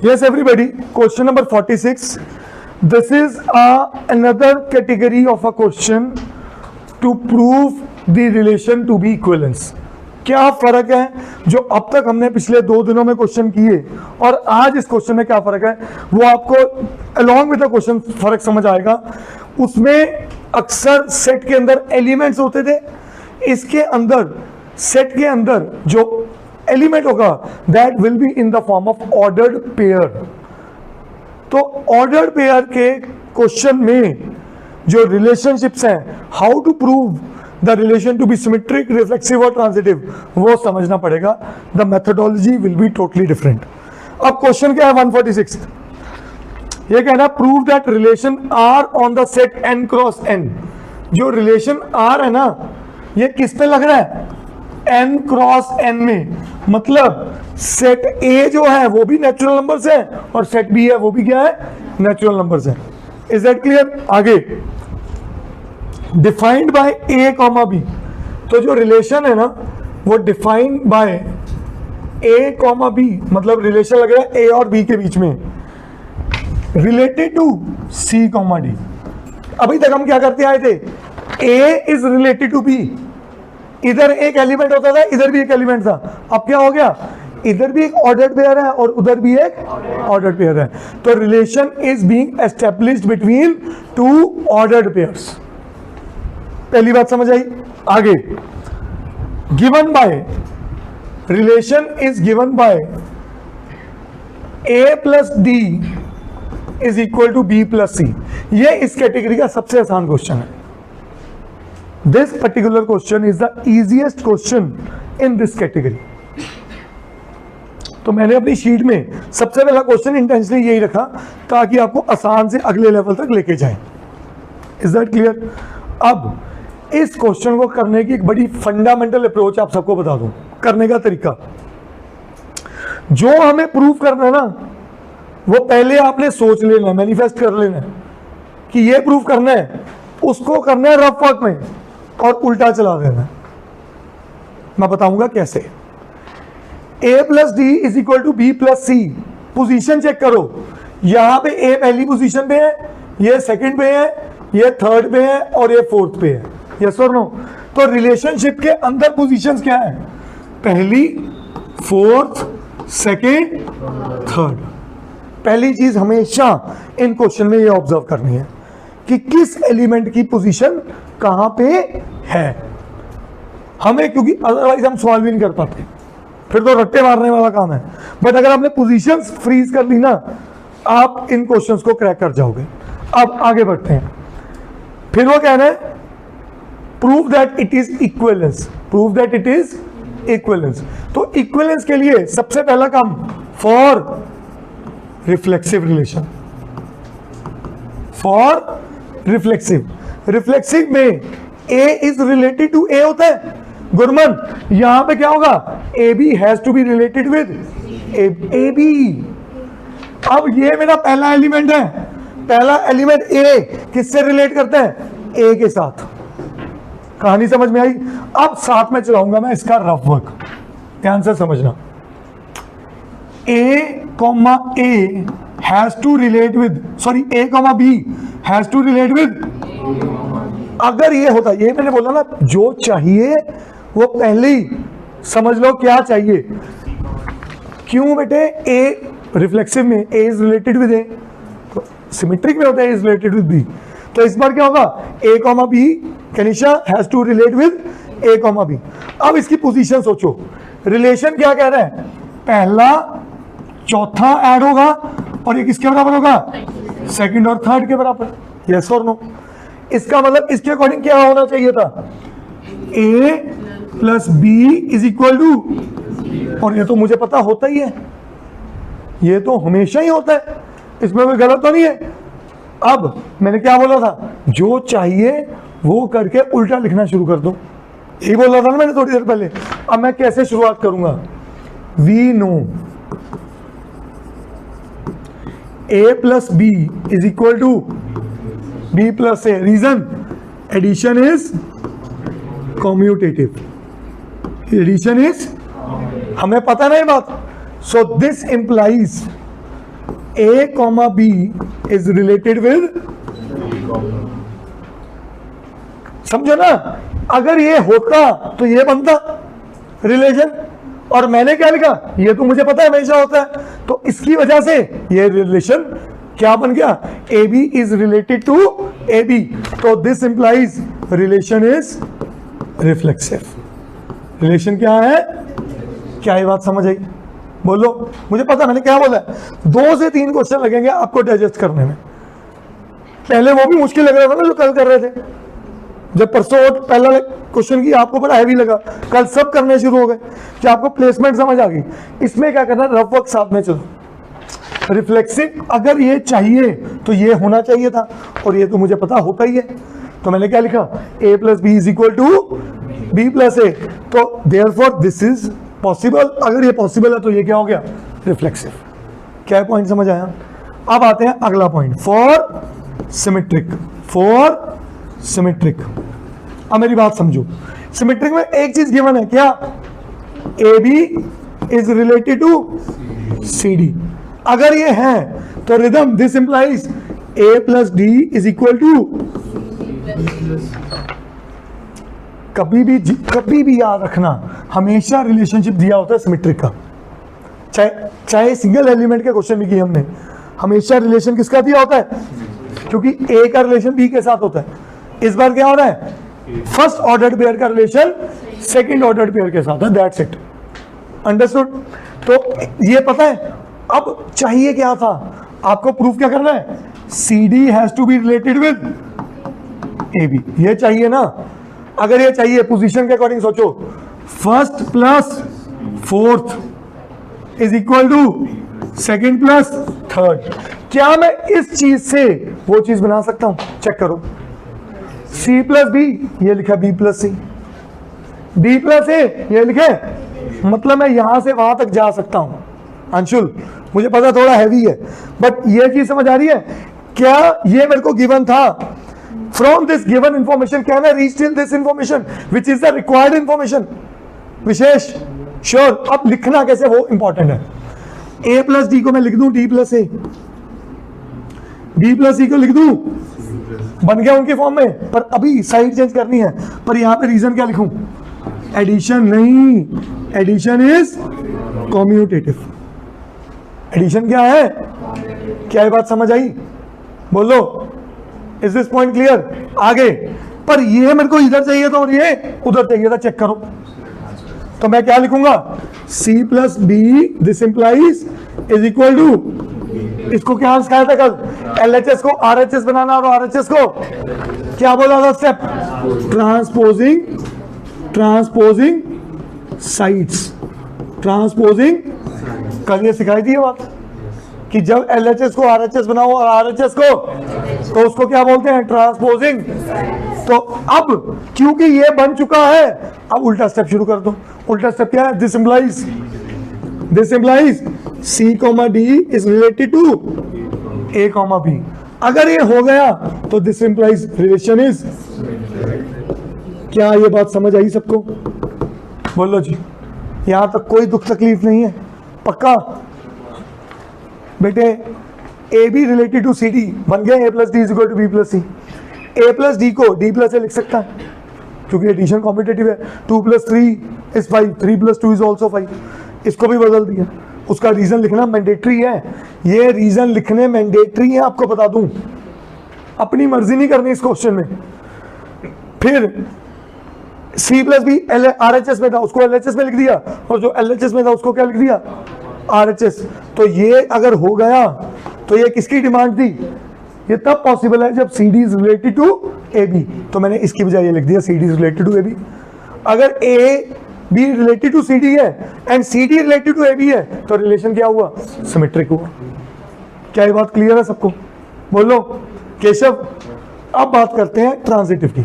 Yes, everybody. Question number 46. This is another category of a question to prove the relation to be equivalence. क्या फर्क है जो अब तक हमने पिछले 2 दिनों में क्वेश्चन किए और आज इस क्वेश्चन में क्या फर्क है वो आपको अलॉन्ग विद द क्वेश्चन फर्क समझ आएगा। उसमें अक्सर सेट के अंदर एलिमेंट्स होते थे, इसके अंदर सेट के अंदर जो एलिमेंट होगा that will be in the form of ordered pair. तो ऑर्डर्ड पेयर के क्वेश्चन में जो रिलेशनशिप्स हैं, how to prove the relation to be symmetric, reflexive और ट्रांजिटिव, वो समझना पड़ेगा। The methodology will be totally different. अब क्वेश्चन क्या है 146, ये कहना prove that relation R on the set n cross n। जो रिलेशन आर है ना ये किस पे लग रहा है, n क्रॉस n में। मतलब सेट A जो है वो भी नेचुरल नंबर्स है और सेट B है वो भी क्या है, नेचुरल नंबर्स है। Is that clear? आगे defined by A comma B। तो जो रिलेशन है ना वो defined by A comma B, मतलब रिलेशन लग रहा है A और B के बीच में, related to C comma D। अभी तक हम क्या करते आए थे, A is related to B, इधर एक एलिमेंट होता था इधर भी एक एलिमेंट था। अब क्या हो गया, इधर भी एक ऑर्डर्ड पेयर है और उधर भी एक ऑर्डर्ड पेयर है। तो relation is being established between 2 ordered pairs. पहली बात समझ आई। आगे given by, relation is given by A plus D is equal to B plus C। ये इस कैटेगरी का सबसे आसान क्वेश्चन है। This particular question is the easiest question in this category. तो मैंने अपनी शीट में सबसे पहला क्वेश्चन इंटेंशनली यही रखा ताकि आपको आसान से अगले लेवल तक लेके जाए। Is that clear? अब इस क्वेश्चन को करने की एक बड़ी फंडामेंटल अप्रोच आप सबको बता दूं, करने का तरीका। जो हमें प्रूव करना है ना वो पहले आपने सोच लेना है, मैनिफेस्ट कर लेना है कि ये प्रूव करना है, उसको करना है रफ वर्क में और उल्टा चला देना है। मैं बताऊंगा कैसे। A plus D is equal to B plus C. Position check करो, यहां पे A पहली पोजीशन पे है, ये सेकंड पे है, ये थर्ड पे है और ये फोर्थ पे है। यस और नो? तो रिलेशनशिप के अंदर पोजीशंस क्या है, पहली, फोर्थ, सेकंड, थर्ड। पहली चीज हमेशा इन क्वेश्चन में ये ऑब्जर्व करनी है कि किस एलिमेंट की पोजीशन कहां पे है हमें, क्योंकि अदरवाइज हम सवाल भी नहीं कर पाते, फिर तो रट्टे मारने वाला काम है। बट अगर आपने पोजीशंस फ्रीज कर ली ना आप इन क्वेश्चंस को क्रैक कर जाओगे। अब आगे बढ़ते हैं। फिर वो कहना है prove that it is equivalence. Prove that it is equivalence. तो इक्विवेलेंस के लिए सबसे पहला काम, for reflexive relation, for reflexive. Reflexive में A is related to A होता है। गुरमन यहां पे क्या होगा, AB has to be related with AB। अब ये मेरा पहला एलिमेंट है, पहला एलिमेंट A किससे रिलेट करता है, A के साथ। कहानी समझ में आई? अब साथ में चलाऊंगा मैं इसका रफ वर्क, ध्यान से समझना। A comma A has to relate with, sorry A comma B has to relate with. अगर ये होता, ये मैंने बोला ना जो चाहिए वो पहले ही समझ लो क्या चाहिए। क्यों बेटे, A रिफ्लेक्सिव में A is related with A, तो सिमेट्रिक में होता है A is related with B। तो इस बार क्या होगा, A comma B Kanisha has to relate with A comma B। अब इसकी पोजीशन सोचो, रिलेशन क्या कह रहा है, पहला चौथा ऐड होगा और ये किसके बराबर होगा, सेकंड और थर्ड के बराबर। यस और नो? इसका मतलब इसके अकॉर्डिंग क्या होना चाहिए था, A plus B is equal to, और ये तो मुझे पता होता ही है, ये तो हमेशा ही होता है, इसमें कोई गलत तो नहीं है। अब मैंने क्या बोला था, जो चाहिए वो करके उल्टा लिखना शुरू कर दो, यही बोला था ना मैंने थोड़ी देर पहले। अब मैं कैसे शुरुआत करूंगा, we know A plus B is equal to B plus A। Reason, addition is commutative, addition is, हमें पता नहीं बात। So this implies A comma B is related with, समझो ना, अगर ये होता तो ये बनता रिलेशन, और मैंने क्या लिखा, ये तो मुझे पता है हमेशा होता है, तो इसकी वजह से ये रिलेशन क्या बन गया, A B is related to A B, तो this implies relation is reflexive. Relation क्या है, क्या ये बात समझ आई? बोलो, मुझे पता मैंने क्या बोला है, 2 से 3 क्वेश्चन लगेंगे आपको डाइजेस्ट करने में। पहले वो भी मुश्किल लग रहा था ना जो कल कर रहे थे, जब परसों पहला क्वेश्चन की आपको बड़ा हैवी लगा, कल सब करने शुरू हो गए कि आपको प्लेसमेंट समझ आ गई। इसमें क्या करना, रफ वर्क साथ में चलो। रिफ्लेक्सिव अगर ये चाहिए तो ये होना चाहिए था, और ये तो मुझे पता होता ही है, तो मैंने क्या लिखा, a plus B is equal to B plus A, तो देयरफॉर दिस इज पॉसिबल। अगर ये पॉसिबल है तो ये क्या हो गया, रिफ्लेक्सिव। क्या पॉइंट समझ आया? अब आते हैं अगला point, for symmetric. For symmetric, अब मेरी बात समझो, सिमेट्रिक में एक चीज गिवन है क्या, A B is related to C D. अगर ये है तो रिदम this implies A plus D is equal to, कभी भी याद रखना, हमेशा रिलेशनशिप दिया होता है सिमेट्रिक का, चाहे सिंगल एलिमेंट के क्वेश्चन भी किए हमने, हमेशा रिलेशन किसका दिया होता है, क्योंकि ए का रिलेशन बी के साथ होता है। इस बार क्या हो रहा है, फर्स्ट ऑर्डर पेयर का रिलेशन सेकंड ऑर्डर पेयर के साथ है, दैट्स इट, अंडरस्टूड। तो ये पता है, अब चाहिए क्या था आपको, प्रूफ क्या करना है, C D has to be related with A B, ये चाहिए ना। अगर ये चाहिए पोजीशन के अकॉर्डिंग सोचो, first plus fourth is equal to second plus third, क्या मैं इस चीज से वो चीज बना सकता हूं? चेक करो, सी प्लस बी, ये लिखा बी प्लस सी, बी प्लस ए, ये लिखे, मतलब मैं यहां से वहां तक जा सकता हूं। अंशुल, मुझे पता थोड़ा हैवी है, बट ये चीज समझ आ रही है क्या, ये मेरे को गिवन था, from this given information can I reach till this information which is the required information. विशेष, श्योर, अब लिखना कैसे वो इंपॉर्टेंट है। ए प्लस डी को मैं लिख दूं डी प्लस ए, बी प्लस सी को लिख दूं, बन गया उनके फॉर्म में, पर अभी साइड चेंज करनी है, पर यहां पे रीजन क्या लिखूं, एडिशन नहीं, एडिशन इज कम्यूटेटिव। एडिशन क्या है, क्या ये बात समझ आई? बोलो, इज दिस पॉइंट क्लियर? आगे, पर ये मेरे को इधर चाहिए था और ये उधर चाहिए था, चेक करो। तो मैं क्या लिखूंगा, C plus B this implies is equal to, इसको क्या सिखाया था कल, LHS को RHS बनाना, और RHS को क्या बोला था स्टेप, ट्रांसपोजिंग साइड्स, ट्रांसपोजिंग, कल ये सिखाई थी ये बात कि जब LHS को RHS बनाओ और RHS को, तो उसको क्या बोलते हैं, ट्रांसपोजिंग। तो अब क्योंकि ये बन चुका है, अब उल्टा स्टेप शुरू कर दो। उल्टा स्टेप क्या है, this implies C, D is related to A, B। अगर ये हो गया तो दिस इंप्लाइज रिलेशन इज, क्या ये बात समझ आई सबको? बोलो जी, यहां तक कोई दुख तकलीफ नहीं है, पक्का बेटे? A B related to C D बन गया, A plus D is equal to B plus C. A plus D को डी प्लस ए लिख सकता है क्योंकि एडिशन कॉम्पिटेटिव है, 2 + 3 इज 5, 3 + 2 इज ऑल्सो 5, इसको भी बदल दिया। उसका रीजन लिखना मैंडेटरी है, ये रीजन लिखने मैंडेटरी है, आपको बता दूं, अपनी मर्जी नहीं करनी इस क्वेश्चन में। फिर C प्लस बी RHS में था, उसको LHS में लिख दिया, और जो LHS में था उसको क्या लिख दिया, RHS। तो ये अगर हो गया तो ये किसकी डिमांड थी, ये तब पॉसिबल है जब CD is related to AB, तो मैंने इसकी बजाय ये लिख दिया CD is related to AB। अगर AB रिलेटेड टू CD है and CD related to AB है तो रिलेशन क्या हुआ, सिमेट्रिक हुआ। क्या ये बात क्लियर है सबको? बोलो केशव। अब बात करते हैं ट्रांजिटिव की।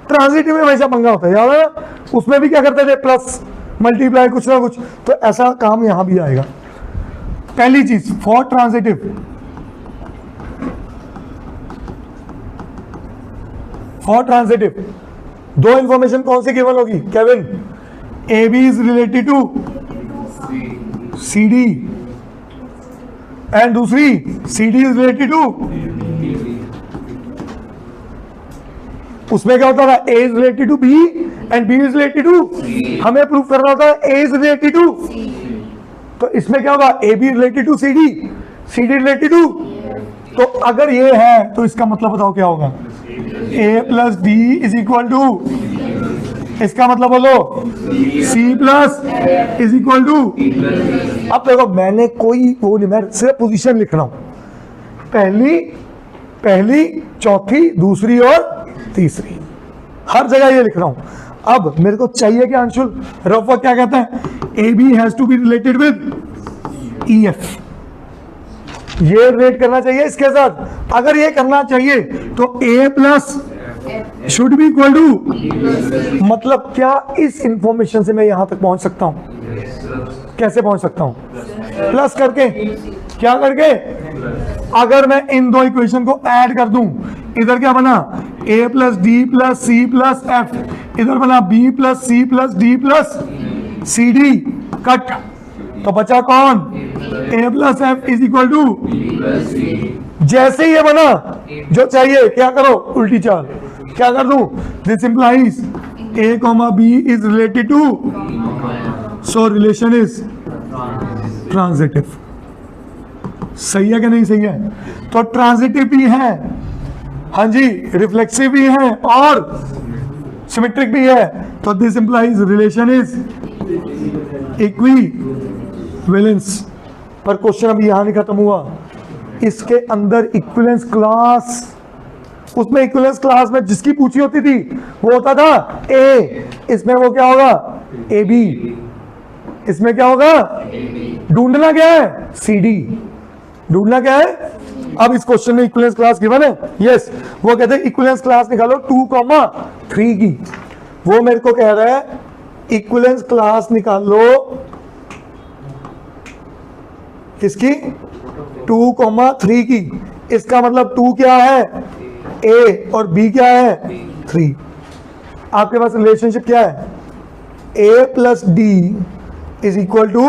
ट्रांजिटिव में हमेशा पंगा होता है, याद है ना? उसमें भी क्या करते थे, प्लस मल्टीप्लाई कुछ ना कुछ, तो ऐसा काम यहां भी आएगा। पहली चीज, फॉर ट्रांजिटिव, फॉर ट्रांजिटिव दो इंफॉर्मेशन कौन सी गिवन होगी Kevin? AB is related to CD and दूसरी C D is related to, उसमें क्या होता था A is related to B and B is related to, हमें प्रूव करना होता है ए इज रिलेटेड टू, तो इसमें क्या होगा A B related to C D related to, तो अगर ये है तो इसका मतलब बताओ क्या होगा, A plus D is equal to, इसका मतलब बोलो C plus is equal to. अब देखो मैंने कोई वो नहीं, मैं सिर्फ पोजीशन लिख रहा हूं, पहली चौथी दूसरी और तीसरी, हर जगह ये लिख रहा हूं। अब मेरे को चाहिए क्या अंशुल, रफ वर्क क्या कहता है, A B has to be related with E F, ये रिलेट करना चाहिए इसके साथ। अगर ये करना चाहिए तो A plus should be equal to, मतलब क्या इस इंफॉर्मेशन से मैं यहां तक पहुंच सकता हूं, कैसे पहुंच सकता हूं, प्लस करके, क्या करके, अगर मैं इन दो इक्वेशन को ऐड कर दूं, इधर क्या बना a plus D plus C plus F, इधर बना b plus C plus D plus C D, cut, तो बचा कौन, a plus F is equal to, जैसे ये बना जो चाहिए क्या करो उल्टी चाल, क्या कर दूं, this implies a comma b is related to, so relation is transitive. सही है कि नहीं सही है, तो ट्रांजिटिव भी है, हाँ जी, रिफ्लेक्सिव भी है और सिमेट्रिक भी है, तो this implies relation is equivalence. पर क्वेश्चन अभी यहां नहीं खत्म हुआ, इसके अंदर इक्विवेलेंस क्लास, उसमें इक्विवेलेंस क्लास में जिसकी पूछी होती थी वो होता था ए, इसमें वो क्या होगा ए बी, इसमें क्या होगा, ढूंढना क्या है सी डी, ढूंढना क्या है। अब इस क्वेश्चन में इक्विवेलेंस क्लास गिवन है, यस, वो कहते हैं इक्विवेलेंस क्लास निकालो 2,3 की, वो मेरे को कह रहा है इक्विवेलेंस क्लास निकालो किसकी, 2,3 की, इसका मतलब 2 क्या है a और b क्या है 3। आपके पास रिलेशनशिप क्या है, a plus D is equal to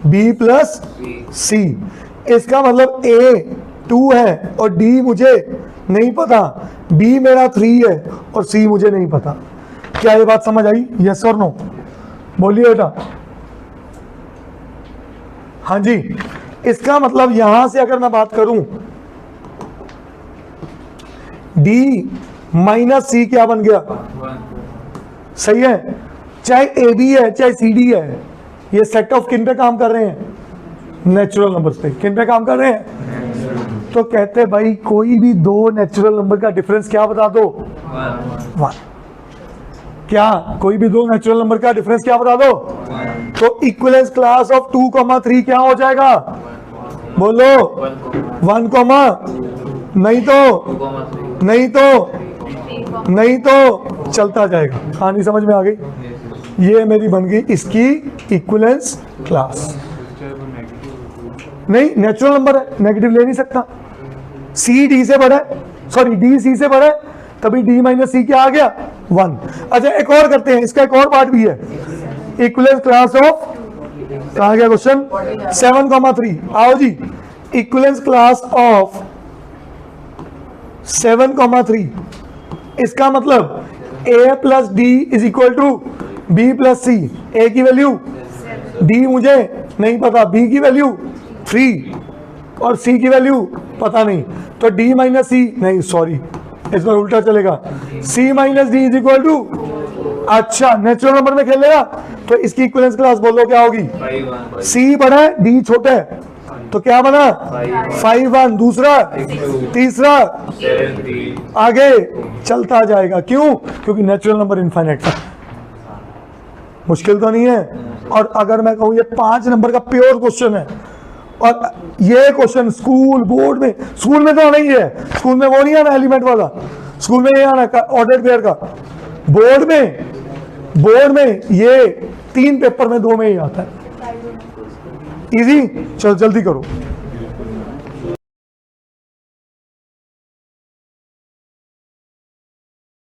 b plus C, इसका मतलब a 2 है और d मुझे नहीं पता, b मेरा 3 है और c मुझे नहीं पता। क्या ये बात समझ आई, यस और नो, बोलिए बेटा। हाँ जी, इसका मतलब यहां से अगर मैं बात करूं, d माइनस सी क्या बन गया, सही है, चाहे ए बी है चाहे सी डी है, ये सेट ऑफ किन पे काम कर रहे हैं, नेचुरल नंबर्स पे, किन पे काम कर रहे हैं, तो कहते हैं भाई कोई भी दो नेचुरल नंबर का डिफरेंस क्या बता दो, 1, क्या कोई भी दो नेचुरल नंबर का डिफरेंस क्या बता दो, तो इक्विवेलेंस क्लास ऑफ 2,3 क्या हो जाएगा, बोलो 1, नहीं तो चलता जाएगा। कहानी समझ में आ गई, ये मेरी बन गई इसकी इक्विवेलेंस क्लास। नहीं, नेचुरल नंबर है, नेगेटिव ले नहीं सकता, सी डी से बड़ा है, सॉरी डी सी से बड़ा है, तभी डी माइनस सी क्या आ गया 1। अच्छा एक और करते हैं, इसका एक और पार्ट भी है, इक्विवेलेंस क्लास ऑफ, कहा गया क्वेश्चन 7,3, आओ जी, इक्विवेलेंस क्लास ऑफ 7,3, इसका मतलब a plus D is equal to B plus C, A की वैल्यू d मुझे नहीं पता, b की वैल्यू 3 और c की वैल्यू पता नहीं, तो d माइनस सी, नहीं सॉरी इस बार उल्टा चलेगा, c minus D is equal to, अच्छा नेचुरल नंबर में खेलेगा तो इसकी इक्विवेलेंस क्लास बोलो क्या होगी, c बड़ा है d छोटा है, तो क्या बना 5,1, दूसरा तीसरा आगे चलता जाएगा, क्यों, क्योंकि नेचुरल नंबर इनफाइनाइट है, मुश्किल तो नहीं है। और अगर मैं कहूं ये 5 नंबर का प्योर क्वेश्चन है, और ये क्वेश्चन स्कूल बोर्ड में, स्कूल में तो आना ही है, स्कूल में वो नहीं आना एलिमेंट वाला, स्कूल में ये आना ऑर्डर पेयर का, बोर्ड में ये 3 पेपर में 2 में ही आता है, इजी। चलो जल्दी करो।